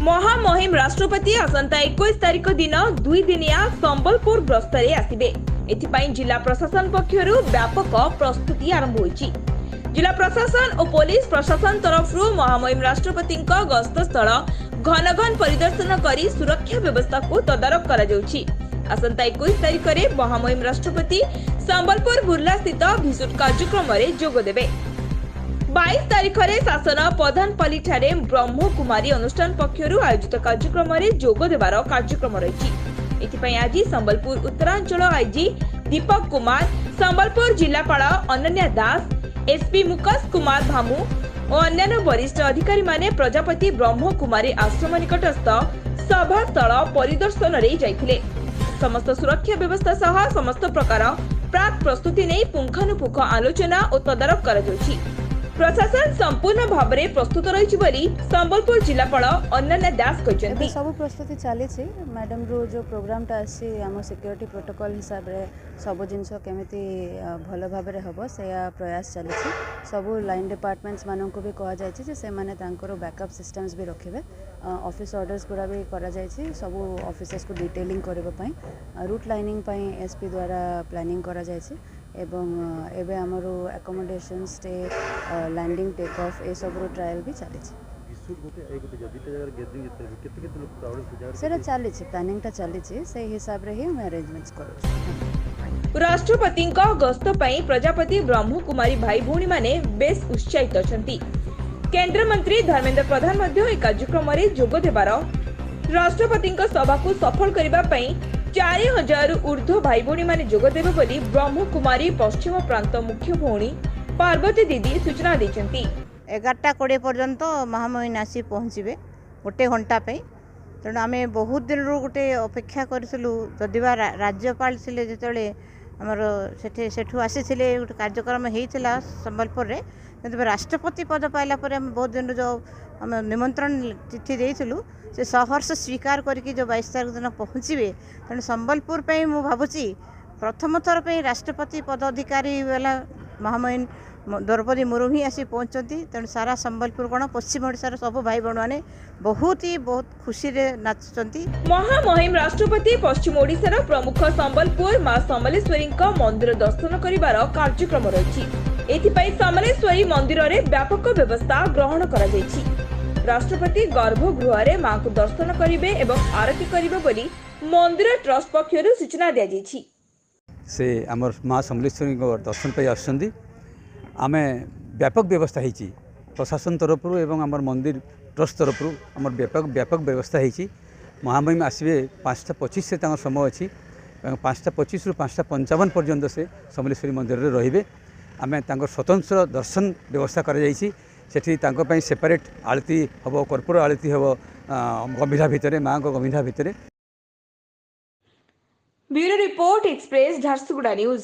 महामहिम राष्ट्रपति आसंता 21 तारिख दिन 2 दिनिया संबलपुर गस्तरे आसिबे। एथिपाई जिला प्रशासन पक्षरु व्यापक प्रस्तुति आरंभ होईची। जिला प्रशासन और पुलिस प्रशासन तरफरु महामहिम राष्ट्रपति गस्त स्थल घन घन परिदर्शन करी सुरक्षा व्यवस्था को तदारक करा जाउची। आसंता 21 तारिख रे महामहिम राष्ट्रपति संबलपुर बुर्ला स्थित भिसुट कार्यक्रम रे जोग देबे। 22 तारिख रे शासन प्रधानपल्ली ठारे ब्रह्म कुमारी अनुष्ठान पक्षरु आयोजित कार्यक्रम रे जोग देबार कार्यक्रम रहिछि। एथिपई आज संबलपुर उत्तरांचल आईजी दीपक कुमार, संबलपुर जिलापाल अनन्या दास, एसपी मुकेश कुमार भामू और अन्य वरिष्ठ अधिकारी माने प्रजापति ब्रह्म कुमारी आश्रम निकटस्थ सभास्थल परिदर्शन रे जाइथिले। समस्त सुरक्षा व्यवस्था सह समस्त प्रकार प्राक प्रस्तुति नै पुंखानुपुंख आलोचना और तदारक करा जाउछि। प्रशासन संपूर्ण भाव में प्रस्तुत रही संबलपुर जिलापाल अनन्या दास कहते सब प्रस्तुति चली मैडम रो जो प्रोग्राम टा आम सिक्योरिटी प्रोटोकॉल हिसाब रे सब जिनस केमिति भल भाव में हम से प्रयास चली सब लाइन डिपार्टमेंट्स मानक भी कह जाए से माने तांकर बैकअप सिस्टम्स भी रखिए। ऑफिस ऑर्डर्स गुड़ा भी करा जाए सब ऑफिसर्स को डिटेलिंग करने रूट लाइनिंग एसपी द्वारा प्लानिंग करा जाए एवं एबे हमरो accommodation stay landing take off ए सब रो ट्रायल भी चली चली प्लानिंग टा चली से हिसाब रे ही हम अरेंजमेंट्स करू। राष्ट्रपति गस्त पई प्रजापति ब्रह्म कुमारी भाई भौणी माने बेस उत्साहित अछंती। केंद्र मंत्री धर्मेंद्र प्रधान मध्य ए कार्यक्रम रे जोग देबार राष्ट्रपति सभा को सफल करबा पई 4000 ऊर्ध्व भाई भौणी माने जोग देबे बोली ब्रह्म कुमारी पश्चिम प्रांत मुख्य भौणी पार्वती दीदी सूचना दैछंती। 11:20 पर्यंत महामहिम आसी पहुँचे गोटे घंटा पे। तेणु आम बहुत दिन रू गोटे अपेक्षा करूँ जदिवा राज्यपाल थे जो आमर सेठू आसी गोटे कार्यक्रम होता संबलपुर में जब राष्ट्रपति पद पाइला बहुत दिन जो आम निमंत्रण चिठी देलु से सहर्ष स्वीकार करके जो 22 तारिख दिन पहुँचे। तेणु संबलपुर पे मु भावुची प्रथम थर पे राष्ट्रपति पद अधिकारी वाला महामहिम द्रौपदी मुर्मू आसी पहुँचती। तेणु सारा संबलपुर कौन पश्चिम ओडिशार सब भाई बहन मैंने बहुत खुशी रे नाचुंती। महामहिम राष्ट्रपति पश्चिम ओडिशार प्रमुख संबलपुर मां समलेश्वरी मंदिर दर्शन करिवार कार्यक्रम रही। एथिपाई समलेश्वरी मंदिर रे व्यापक व्यवस्था ग्रहण करा जायछि। राष्ट्रपति गर्भगृह रे मां को दर्शन करिवे एवं आरती करिवे बोली मंदिर ट्रस्ट पक्षरु सूचना दिया जायछि। से आमर मां समलेश्वरी दर्शन पे आसुंदी। आमे व्यापक व्यवस्था होती प्रशासन तरफ एवं आमर मंदिर ट्रस्ट तरफ आमर व्यापक व्यवस्था होती। महामहिम आसवे 5:25 से समय अच्छी 5:25 रू 5:55 पर्यंत से समलेश्वरी मंदिर में रे आम स्वतंत्र दर्शन व्यवस्था कर सेपरेट आरती हम कर्पूर आरती हम गंभीरा भितर माँ को गंभीरा भितर। Bureau report express Jharsuguda news.